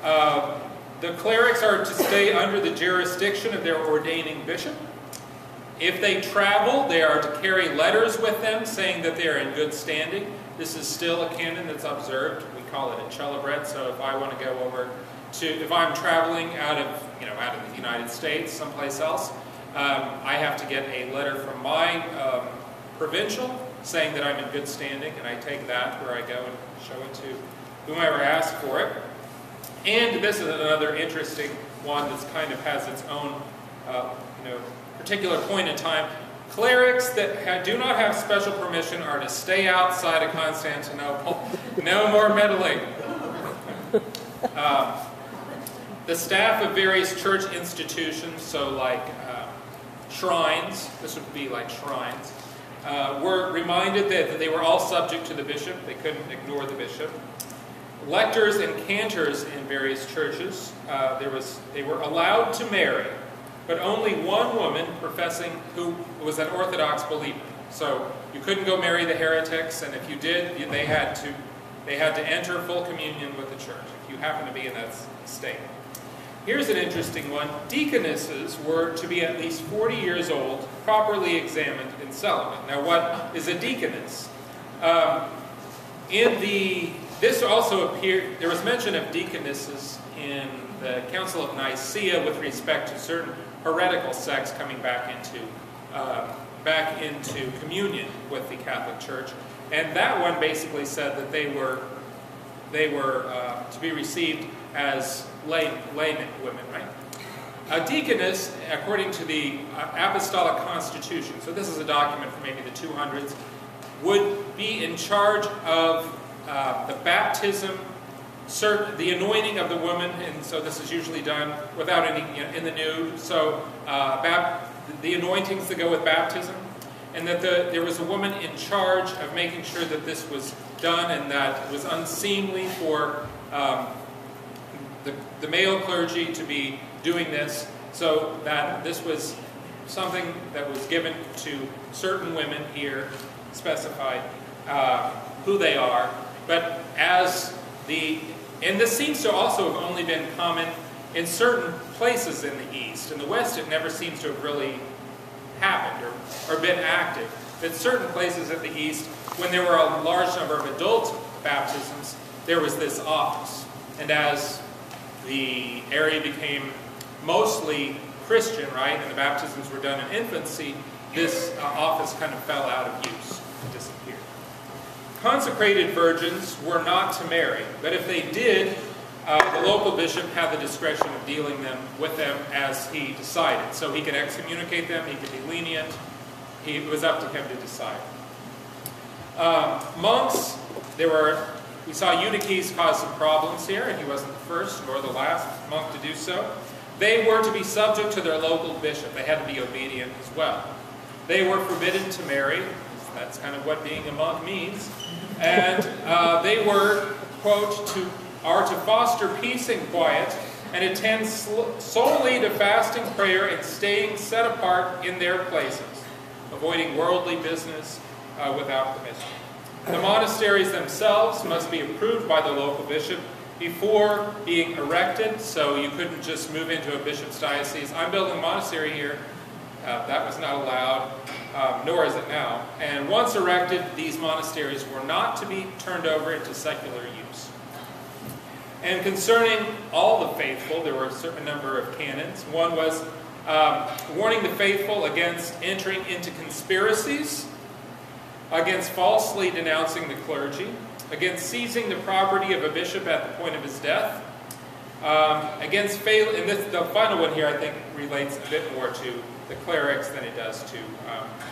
The clerics are to stay under the jurisdiction of their ordaining bishop. If they travel, they are to carry letters with them saying that they are in good standing. This is still a canon that's observed. We call it a Chalcedon. So if I want to go over to, if I'm traveling out of the United States, someplace else, I have to get a letter from my provincial saying that I'm in good standing, and I take that where I go and show it to whomever asks for it. And this is another interesting one that kind of has its own, particular point in time. Clerics that do not have special permission are to stay outside of Constantinople. No more meddling. The staff of various church institutions, so like shrines, this would be like shrines, were reminded that they were all subject to the bishop. They couldn't ignore the bishop. Lectors and cantors in various churches, they were allowed to marry, but only one woman professing who was an Orthodox believer. So you couldn't go marry the heretics, and if you did, they had to enter full communion with the church if you happen to be in that state. Here's an interesting one. Deaconesses were to be at least 40 years old, properly examined in celibate. Now, what is a deaconess? This also appeared, there was mention of deaconesses in the Council of Nicaea with respect to certain heretical sects coming back into communion with the Catholic Church, and that one basically said that they were to be received as laymen, women, right? A deaconess, according to the Apostolic Constitution, so this is a document from maybe the 200s, would be in charge of the baptism, the anointing of the woman, and so this is usually done without any, in the nude. So the anointings that go with baptism, and that there was a woman in charge of making sure that this was done, and that it was unseemly for the male clergy to be doing this. So that this was something that was given to certain women here, specified who they are. But and this seems to also have only been common in certain places in the East. In the West, it never seems to have really happened or been active. But certain places in the East, when there were a large number of adult baptisms, there was this office. And as the area became mostly Christian, right, and the baptisms were done in infancy, this office kind of fell out of use and disappeared. Consecrated virgins were not to marry, but if they did, the local bishop had the discretion of dealing with them as he decided. So he could excommunicate them, he could be lenient, it was up to him to decide. Monks, we saw Eutyches cause some problems here, and he wasn't the first nor the last monk to do so. They were to be subject to their local bishop. They had to be obedient as well. They were forbidden to marry. That's kind of what being a monk means. And they were, quote, to foster peace and quiet and attend solely to fasting, prayer, and staying set apart in their places, avoiding worldly business without permission. The monasteries themselves must be approved by the local bishop before being erected, so you couldn't just move into a bishop's diocese. I'm building a monastery here. That was not allowed, nor is it now. And once erected, these monasteries were not to be turned over into secular use. And concerning all the faithful, there were a certain number of canons. One was warning the faithful against entering into conspiracies, against falsely denouncing the clergy, against seizing the property of a bishop at the point of his death, against failing, and the final one here I think relates a bit more to the clerics than it does to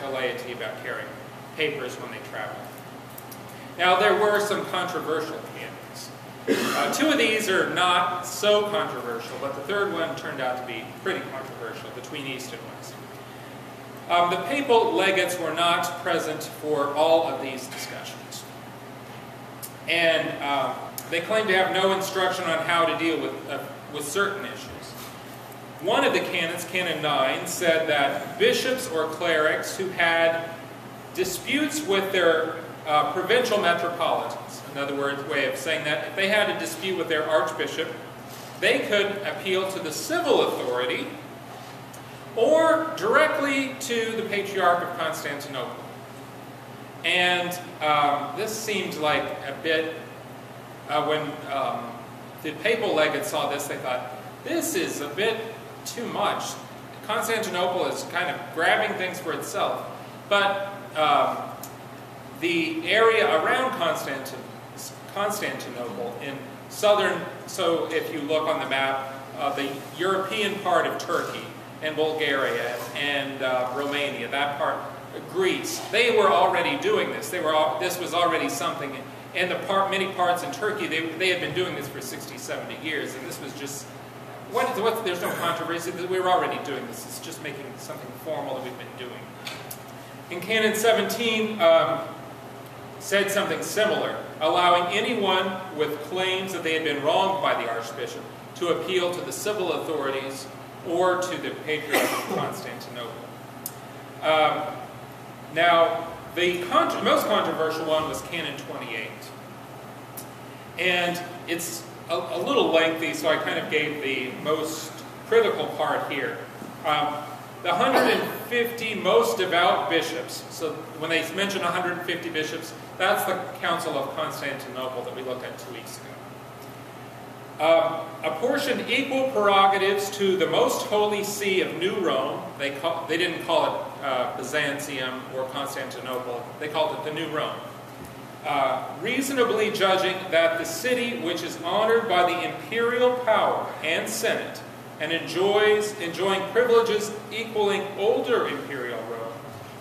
the laity about carrying papers when they travel. Now there were some controversial canons. Two of these are not so controversial, but the third one turned out to be pretty controversial between East and West. The papal legates were not present for all of these discussions. And they claimed to have no instruction on how to deal with certain issues. One of the canons, Canon 9, said that bishops or clerics who had disputes with their provincial metropolitans, in other words, way of saying that, if they had a dispute with their archbishop, they could appeal to the civil authority or directly to the Patriarch of Constantinople. And this seemed like a bit, when the papal legates saw this, they thought, this is a bit too much. Constantinople is kind of grabbing things for itself. But the area around Constantinople in southern, so if you look on the map, the European part of Turkey and Bulgaria and Romania, that part, Greece, they were already doing this. This was already something. And many parts in Turkey, they had been doing this for 60, 70 years, and this was just, there's no controversy, we were already doing this. It's just making something formal that we've been doing. In Canon 17, said something similar, allowing anyone with claims that they had been wronged by the archbishop to appeal to the civil authorities or to the Patriarch of Constantinople. Now, the most controversial one was Canon 28. And it's a little lengthy, so I kind of gave the most critical part here. The 150 most devout bishops, so when they mention 150 bishops, that's the Council of Constantinople that we looked at 2 weeks ago. Apportioned equal prerogatives to the most holy see of New Rome. They didn't call it Byzantium or Constantinople, they called it the New Rome. Reasonably judging that the city which is honored by the imperial power and senate and enjoying privileges equaling older imperial Rome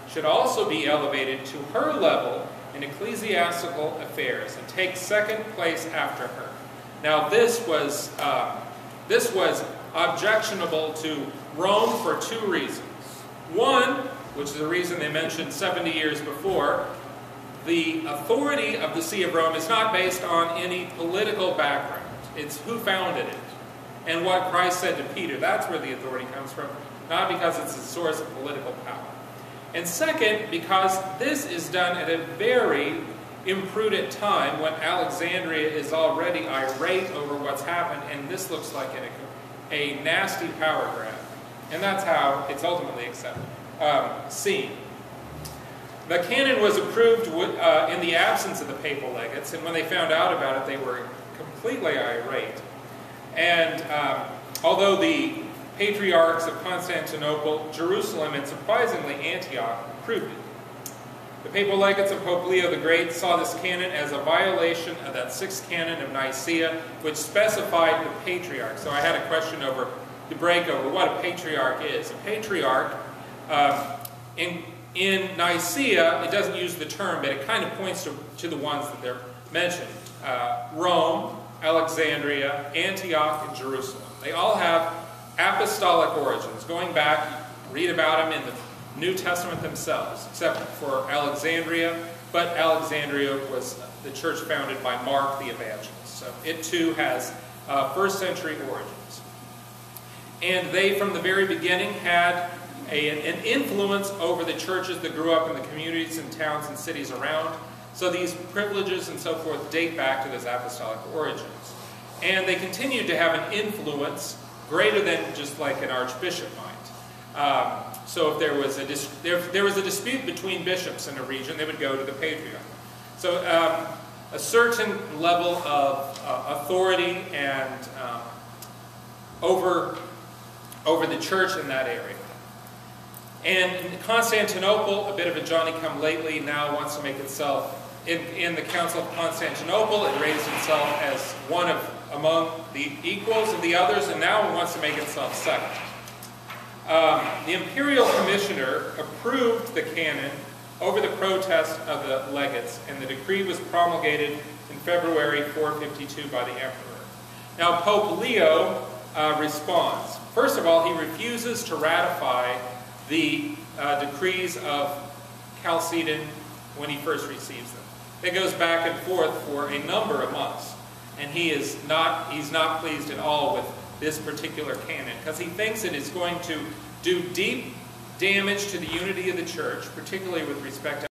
should also be elevated to her level in ecclesiastical affairs and take second place after her. Now this was objectionable to Rome for 2 reasons. One, which is the reason they mentioned 70 years before, the authority of the See of Rome is not based on any political background. It's who founded it and what Christ said to Peter. That's where the authority comes from, not because it's a source of political power. And second, because this is done at a very imprudent time when Alexandria is already irate over what's happened, and this looks like a nasty power grab. And that's how it's ultimately seen. The canon was approved in the absence of the papal legates, and when they found out about it, they were completely irate. And although the patriarchs of Constantinople, Jerusalem, and surprisingly Antioch approved it, the papal legates of Pope Leo the Great saw this canon as a violation of that 6th canon of Nicaea, which specified the patriarch. So I had a question to break over what a patriarch is. A patriarch, in Nicaea, it doesn't use the term, but it kind of points to the ones that they're mentioned. Rome, Alexandria, Antioch, and Jerusalem. They all have apostolic origins. Going back, read about them in the New Testament themselves, except for Alexandria. But Alexandria was the church founded by Mark the Evangelist. So it too has 1st century origins. And they, from the very beginning, had an influence over the churches that grew up in the communities and towns and cities around. So these privileges and so forth date back to those apostolic origins. And they continued to have an influence greater than just like an archbishop might. So if there was a dispute between bishops in a region, they would go to the patriarch. So a certain level of authority and over the church in that area. And Constantinople, a bit of a Johnny-come-lately, now wants to make itself, in the Council of Constantinople, it raised itself as one among the equals of the others, and now it wants to make itself second. The imperial commissioner approved the canon over the protest of the legates, and the decree was promulgated in February 452 by the emperor. Now Pope Leo responds. First of all, he refuses to ratify the decrees of Chalcedon when he first receives them. It goes back and forth for a number of months, and he's not pleased at all with this particular canon, because he thinks it is going to do deep damage to the unity of the church, particularly with respect to